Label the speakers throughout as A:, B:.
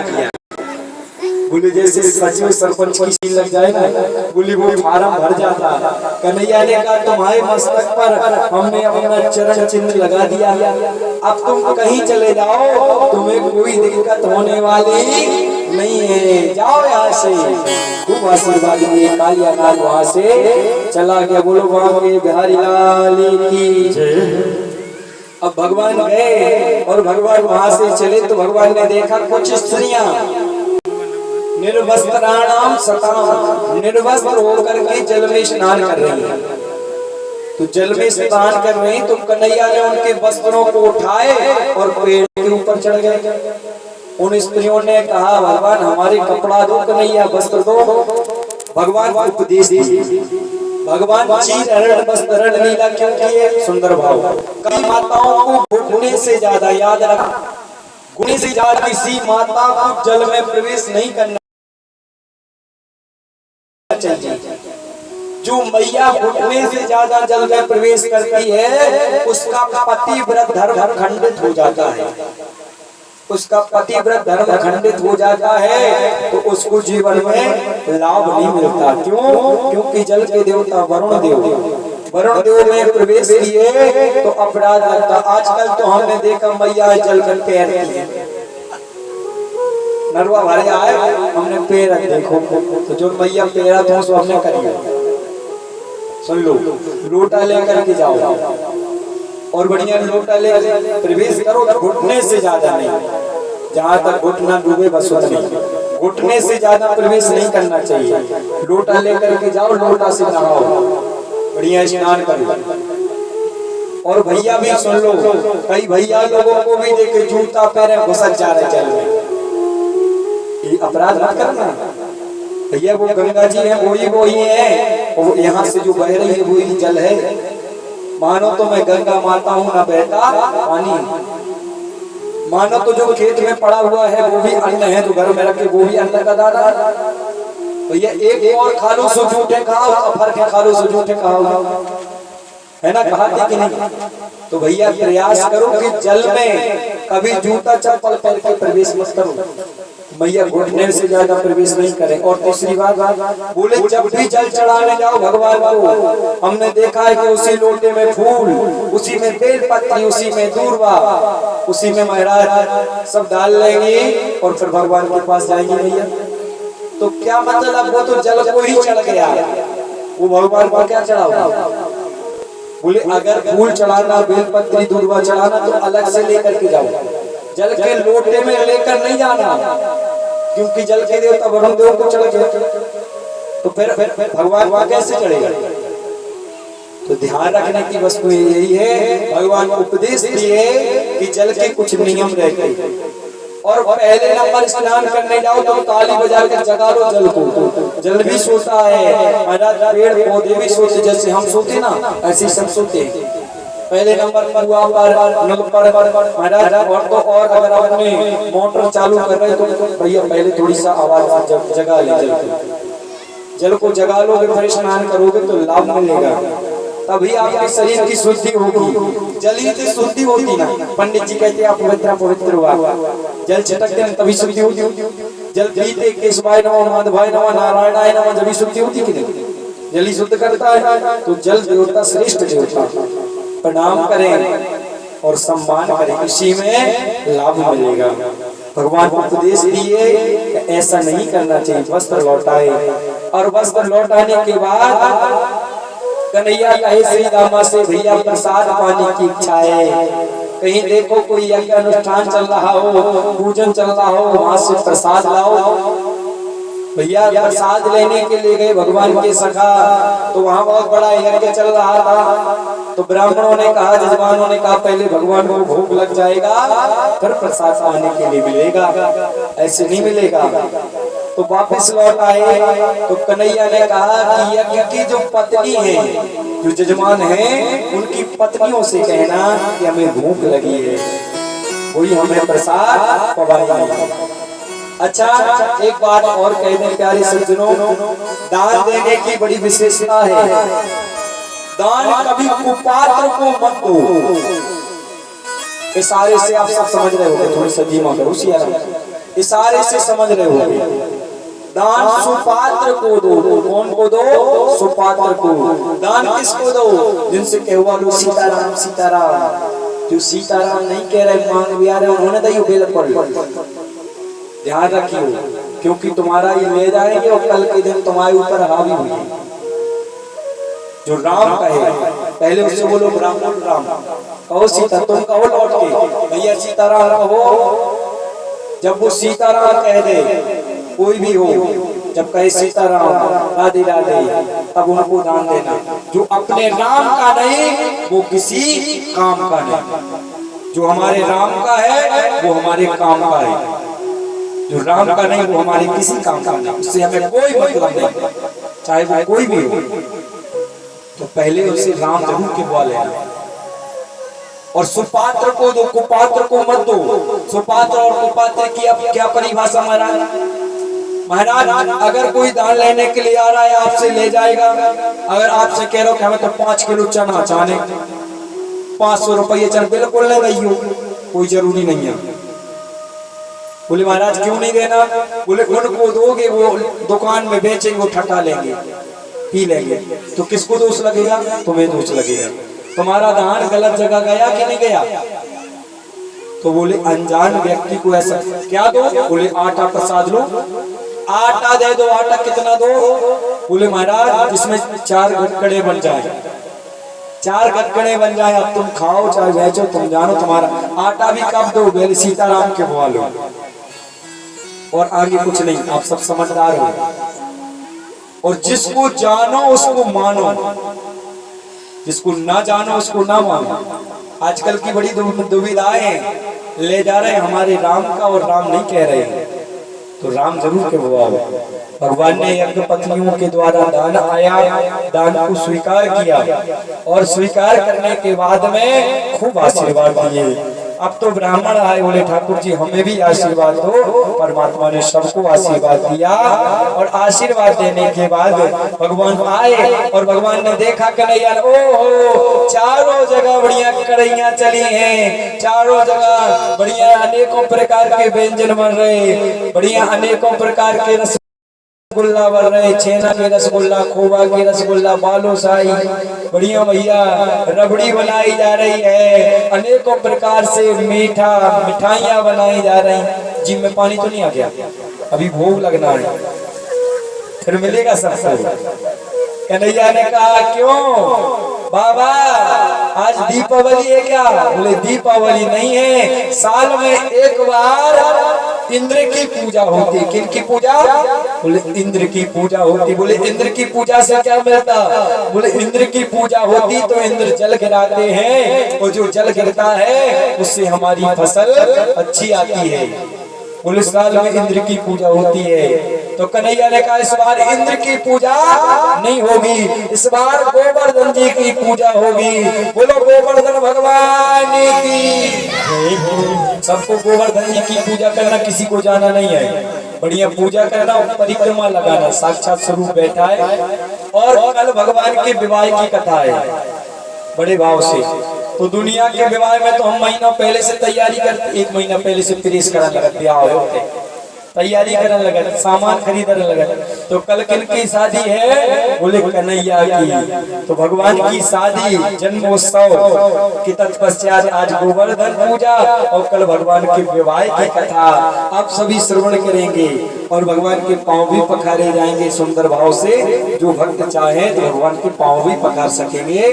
A: किया। बोले जैसे सचिव सरपंच की सील लग जाए ना, बोली वो फार्म भर जाता। कन्हैया ने कहा तुम्हारे मस्तक पर हमने अपना चरण चिन्ह लगा दिया, अब तुम कहीं चले जाओ, तुम्हें कोई दिक्कत होने वाली नहीं है, जाओ यहाँ से। खूब आशीर्वाद दिए। कालिया नाग वहाँ से चला गया। बोलो वहाँ के बिहारी लाल की जय। अब भगवान गए और भगवान वहां से चले तो भगवान ने देखा कुछ स्त्रियां निर्वस्त्राणाम सताम, निर्वस्त्र होकर के जल में स्नान कर रही हैं। तो जल में स्नान कर रही तो कन्हैया ने उनके वस्त्रों को उठाए और पेड़ के ऊपर चढ़ गए। उन स्त्रियों ने कहा भगवान हमारे कपड़ा दो, कन्हैया वस्त्र दो। भगवान को उपदेश दिए। भगवान चीर हरण वस्त्र हरण लीला क्यों किए? सुंदर भाव। कई माताओं को घुटने से ज्यादा, याद रखना, घुटने से ज्यादा किसी माता को जल में प्रवेश नहीं करना चाहिए। जो मैया घुटने से ज्यादा जल में प्रवेश करती है उसका पतिव्रत धर्म खंडित हो जाता है। उसका पतिव्रत धर्म खंडित हो जाता है तो उसको जीवन में लाभ नहीं मिलता। क्यों? क्योंकि जल के देवता वरुण देव में प्रवेश किए तो अपराध लगता। आजकल तो हमने देखा मैया जल में पैर दिए, नरवा भरे आए हमने पैर देखो, तो जो मैया पैरा तो उसको हमने कर दिया। सुन लो, लोटा लेकर के जाओ और बढ़िया लोटा ले प्रवेश करो, घुटने से ज्यादा नहीं, जहाँ तक घुटना डूबे बस उतनी, घुटने से ज्यादा प्रवेश नहीं करना चाहिए। लोटा लेकर के जाओ, लोटा से नहाओ, बढ़िया स्नान करो। और भैया भी सुन लो, कई भैया लोगों को भी देखे जूता पैरे घुसक जा रहे जल में, ये अपराध मत करना। भैया वो गंगा जी है, वो ही है, और यहाँ से जो बह रही है वो ही जल है। मानो तो मैं गंगा माता हूँ ना बहता पानी, मानो तो जो खेत में पड़ा हुआ है वो भी अन्न है, जो घर में रखे वो भी अन्न का दाना। भैया एक और खा लो सो झूठे खाओ, अफर के खा लो सो झूठे खाओ, है ना, कहा थी कि नहीं? तो भैया प्रयास करो कि जल में कभी जूता चप्पल पहन के प्रवेश मत करो, मैया घुटने से ज्यादा प्रवेश नहीं करें। और तीसरी बात बोले जब भी जल चढ़ाने जाओ भगवान को, हमने देखा है कि उसी लोटे में फूल, उसी में बेल पत्ती, उसी में दूर्वा, उसी में महाराज सब डाल लेंगे और फिर भगवान के पास जाएंगे। भैया तो क्या मतलब, वो तो जल को ही चढ़ गया, वो भगवान को क्या चढ़ाओ? बोले अगर फूल चढ़ाना, बेल पत्ती, दूर्वा चढ़ाना तो अलग से लेकर के जाओ, जल के लोटे में लेकर नहीं जाना, क्योंकि जल के देवता वरुण देव को चढ़ गए तो फिर भगवान वहां कैसे चढ़ेगा? तो ध्यान रखने की वस्तु यही है, भगवान को उपदेश दिए कि जल के कुछ नियम रहते। और पहले नंबर स्नान करने जाओ तो ताली बजा कर जगा लो जल को। जल भी सोता है महाराज, पेड़ पौधे भी सोते, जैसे हम सोते ना ऐसे सब सोते। पहले नंबर पर हुआ पर नल पर महाराज, और तो और अगर आपने मोटर चालू कर रहे तो भैया पहले थोड़ी सा आवाज जगा ले, जल को जगा लोगे फिर स्नान करोगे तो लाभ मिलेगा, तभी आपके शरीर की शुद्धि होगी। जल ही से शुद्धि होती ना, पंडित जी कहते हैं आप पवित्र हुआ, जल छिटकते हैं तभी शुद्धि होती। जल पीते केशवाय नमः, माधवाय नमः, नारायणाय नमः, जब शुद्धि होती कि नहीं? जल ही शुद्ध करता है। तो जल देवता श्रेष्ठ देवता, प्रणाम करें और सम्मान करें, इसी में लाभ मिलेगा। भगवान को उपदेश दिए ऐसा नहीं करना चाहिए, वस्त्र लौटाए। और वस्त्र लौटाने के बाद कन्हैया कहे श्री रामा से भैया प्रसाद पाने की इच्छा है। कहीं देखो कोई यज्ञ अनुष्ठान चल रहा हो, पूजन चल रहा हो, वहां से प्रसाद लाओ। भैया प्रसाद लेने के लिए गए भगवान के सखा, तो वहाँ बहुत बड़ा यज्ञ चल रहा था। तो ब्राह्मणों ने कहा, जजमानों ने कहा पहले भगवान को भोग लग जाएगा फिर प्रसाद पाने के लिए मिलेगा, ऐसे नहीं मिलेगा। तो वापस लौट आए तो कन्हैया ने कहा कि यज्ञ की जो पत्नी है, जो जजमान है, उनकी पत्नियों से कहना कि हमें भूख लगी है, वही हमें प्रसाद पवाएगी। अच्छा एक बात और कह दें प्यारे सज्जनों, दान देने की बड़ी विशेषता है। दान कभी कुपात्र को मत दो। इशारे से आप सब समझ रहे होंगे, थोड़ी सा धीमा करो। इशारे से समझ रहे हो। दान सुपात्र को दो। कौन को दो? सुपात्र को। दान किसको दो? जिनसे कहवा लो सीताराम सीताराम। जो सीताराम नहीं कह रहे, मांग भी आ रहे, उन्होंने तो ये बेल पड़ लो। ध्यान रखियो, क्योंकि तुम्हारा ये ले जाएंगे और कल के दिन तुम्हारे ऊपर हावी हुई। जो राम कहे, पहले उससे बोलो राम बोल राम, कहो सीता, तुम कहो लौट के भैया सीताराम कहो। जब वो सीताराम कह दे, कोई भी हो, जब कहे सीताराम राधे राधे, तब उनको दान देना। जो अपने राम का नहीं, वो किसी काम का नहीं। जो हमारे राम का है, वो हमारे काम का है। जो राम का नहीं, वो हमारे किसी काम का नहीं। उससे हमें कोई मतलब नहीं, चाहे वो कोई भी हो। तो पहले उसे राम जरूर के लेना। और सुपात्र को दो, कुपात्र को मत दो। सुपात्र और कुपात्र की अब क्या परिभाषा महाराज? महाराज अगर कोई दान लेने के लिए आ रहा है, आपसे ले जाएगा। अगर आपसे कह रहे हो कि हमें तो 5 किलो चना चाहे, 500 रुपये चना, बिल्कुल नहीं भैया, कोई जरूरी नहीं है। बोले महाराज क्यों नहीं देना? बोले उनको दोगे, वो दुकान में बेचेंगे, वो ठटा लेंगे, पी लेंगे, तो किसको दोष लगेगा? तुम्हें दोष लगेगा। तुम्हारा दान गलत जगह गया कि नहीं गया? तो बोले अनजान व्यक्ति को ऐसा क्या दो? बोले आटा प्रसाद लो, आटा दे दो। आटा कितना दो? बोले महाराज जिसमें 4 गटकड़े बन जाए, 4 गटकड़े बन जाए, अब तुम खाओ चाहे बेचो, तुम जानो। तुम्हारा आटा भी कब दो? बोले सीताराम के बुआ लो। और आगे कुछ नहीं, आप सब समझदार हो। और जिसको जानो उसको मानो, जिसको ना जानो उसको ना मानो। आजकल की बड़ी दुविधाएं, ले जा रहे हैं हमारे राम का और राम नहीं कह रहे हैं, तो राम जरूर के बुआ। भगवान ने यज्ञ पत्नियों के द्वारा दान आया, दान को स्वीकार किया और स्वीकार करने के बाद में खूब आशीर्वाद दिए। अब तो ब्राह्मण आए, बोले ठाकुर जी हमें भी आशीर्वाद दो। परमात्मा ने सबको आशीर्वाद दिया और आशीर्वाद देने के बाद भगवान आए और भगवान ने देखा कन्हैया, ओहो चारों जगह बढ़िया कढ़ैया चली हैं, चारों जगह बढ़िया अनेकों प्रकार के व्यंजन बन रहे, बढ़िया अनेकों प्रकार के रसगुल्ला बन रहे, छेना के रसगुल्ला, खोवा के रसगुल्ला, बालूशाही, बढ़िया भैया रबड़ी बनाई जा रही है, अनेकों प्रकार से मीठा मिठाइयाँ बनाई जा रही। जिम में पानी तो नहीं आ गया, अभी भोग लगना है, फिर मिलेगा सबको। कन्हैया ने कहा क्यों बाबा आज दीपावली है क्या? बोले दीपावली नहीं है, साल में एक बार इंद्र की पूजा होती। किन की पूजा? बोले इंद्र की पूजा होती। बोले इंद्र की पूजा से क्या मिलता? बोले इंद्र की पूजा होती तो इंद्र जल गिराते हैं और जो जल गिरता है उससे हमारी फसल अच्छी आती है। बोले साल में इंद्र की पूजा होती है। तो कन्हैया ने कहा इस बार इंद्र की पूजा नहीं होगी, इस बार गोवर्धन जी की पूजा होगी। बोलो गोवर्धन भगवान की। सबको गोवर्धन जी की पूजा करना, किसी को जाना नहीं है, बढ़िया पूजा करना, परिक्रमा लगाना, साक्षात स्वरूप बैठा है। और कल भगवान के विवाह की कथा है बड़े भाव से। तो दुनिया के विवाह में तो हम महीना पहले से तैयारी करते, 1 महीना पहले से प्रेस करने लगते, ब्याह होते तैयारी करने लगा, सामान खरीदने लगा। तो कल किनकी शादी है? बोले कन्हैया की। तो भगवान की शादी जन्मोत्सव के तत्पश्चात आज गोवर्धन पूजा और कल भगवान के विवाह की कथा आप सभी श्रवण करेंगे और भगवान के पांव भी पखारे जाएंगे सुंदर भाव से। जो भक्त चाहे तो भगवान के पांव भी पखार सकेंगे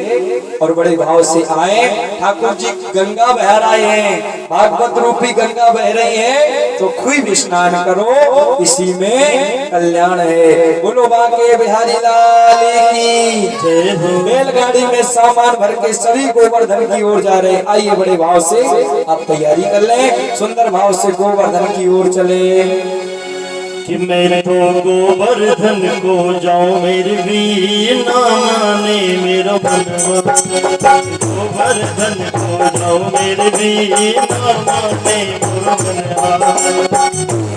A: और बड़े भाव से आए। ठाकुर जी गंगा बह रहे हैं, भागवत रूपी गंगा बह रही है, तो खूब स्नान करो, इसी में कल्याण है। बोलो बांके बिहारी लाल की जय। बैलगाड़ी में सामान भर के सभी गोवर्धन की ओर जा रहे। आइए बड़े भाव से आप तैयारी कर लें, सुंदर भाव से गोवर्धन की ओर चले।
B: कि मैं तो गोवर्धन को जाऊं मेरी भी ना माने मेरा बनवा। गोवर्धन को जाऊं मेरी भी ना माने मोर बनवा।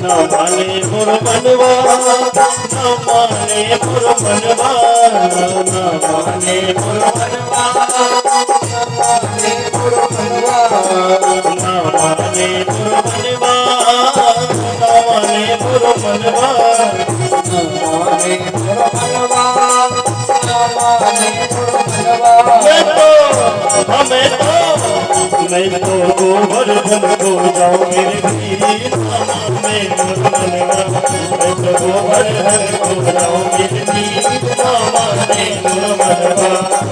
B: ना माने मोर बनवा, ना माने मोर बनवा, ना माने मोर बनवा, ना माने मोर बनवा, ना माने मोर बनवा, ना मोरो मनवा
A: माने मोरो मनवा
B: मैं तो गोवर्धन को जाऊं मेरे वीर मैं मोरो मनवा मैं तो गोवर्धन को जाऊं मेरे वीर मैं मोरो मनवा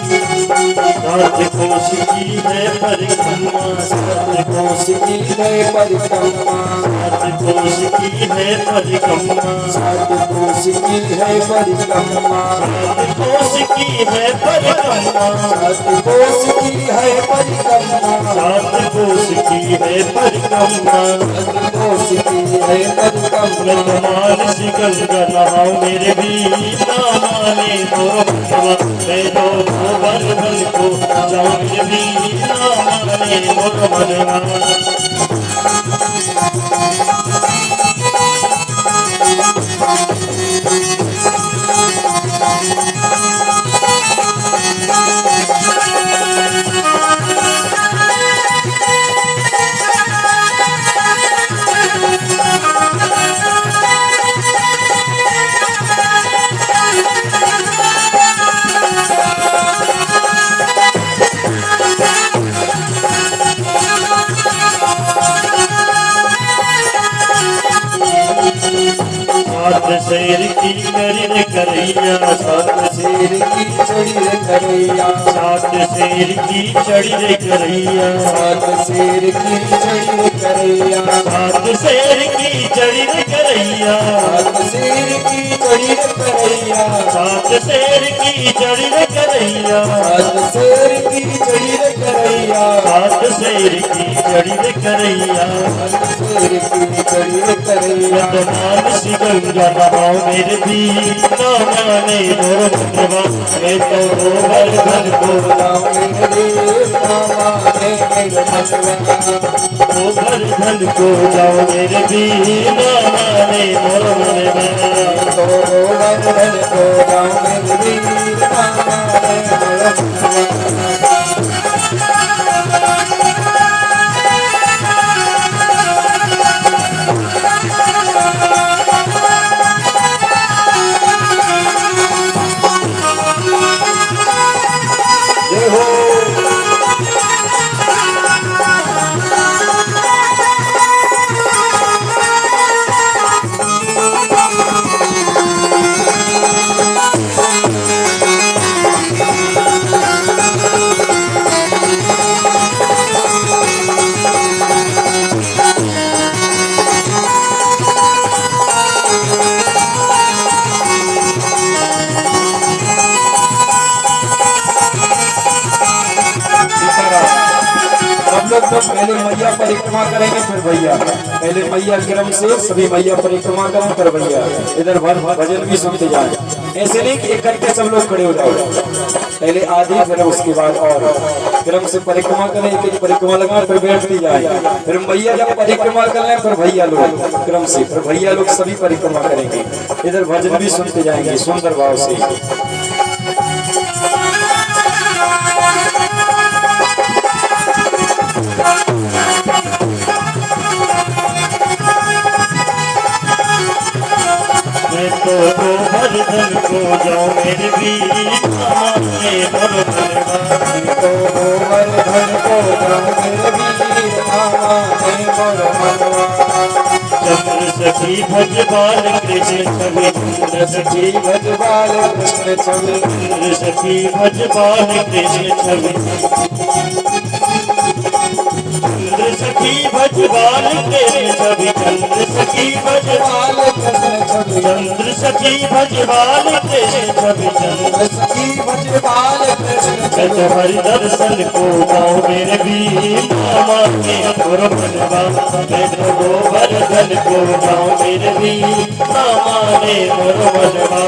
B: सात कोश की है परिक्रमा सात कोश
A: की है परिक्रमा
B: सात कोश की है परिक्रमा
A: सात कोश की है परिक्रमा
B: सात कोश की है परिक्रमा
A: सात कोश की है परिक्रमा
B: सात कोश की है परिक्रमा
A: सात कोश की है परिक्रमा
B: मैं कमाल शिकल कर रहा हूँ मेरे वीर माने मोरो मनवा मैं तो गोवर्धन को जाऊं मेरे वीर माने मोरो मनवा सात शेर की करीन करैया सात
A: शेर की चढ़ी रे करैया
B: सात शेर की चढ़ी रे करैया
A: सात शेर की चढ़ी रे करैया
B: सात शेर की चढ़ी रे करैया
A: सात शेर की चढ़ी रे करैया
B: सात शेर की चढ़ी रे करैया
A: सात शेर की चढ़ी रे करैया
B: सात शेर की चढ़ी रे करैया
A: सात शेर की चढ़ी रे करैया
B: वर्तमान गंगा रहा मेरे वीर माने मोरो मनवा मैं तो गोवर्धन को गोवर्धन को जाओ मेरे वीर माने मोरो मनवा
A: गोवर्धन को जाओ मेरे वीर माने मोरो मनवा तो पहले मैया परिक्रमा करेंगे फिर भैया पहले मैया क्रम से सभी मैया परिक्रमा करें फिर भैया इधर भजन भी सुनते जाए ऐसे नहीं कि इकट्ठे सब लोग खड़े हो जाओ पहले आधी फिर उसके बाद और क्रम से परिक्रमा करें एक एक परिक्रमा लगा फिर बैठती जाए फिर मैया जब परिक्रमा कर लें फिर भैया लोग क्रम से फिर भैया लोग सभी परिक्रमा करेंगे इधर भजन भी सुनते जाएंगे सुंदर भाव से
B: मैं तो गोवर्धन को जाऊं मेरे वीर माने मोरो मनवा
A: तो गोवर्धन को जाऊं मेरे वीर माने मोरो मनवा
B: चंद्र सखी भज बाल कृष्ण छवि चंद्र सखी
A: भज बाल कृष्ण छवि
B: चंद्र सखी भज बाल कृष्ण छवि चंद्र सखी भजवाल के छवि चंद्र सखी भजवाल चंद्र सखी भजवाल के छवि चंद्र
A: सखी भजवाल
B: गज हर दर्शन को गाँव मेरे वीर मामा के गुरु बनवा गज गोवर्धन को गाँव मेरे वीर मामा ने गुरु बनवा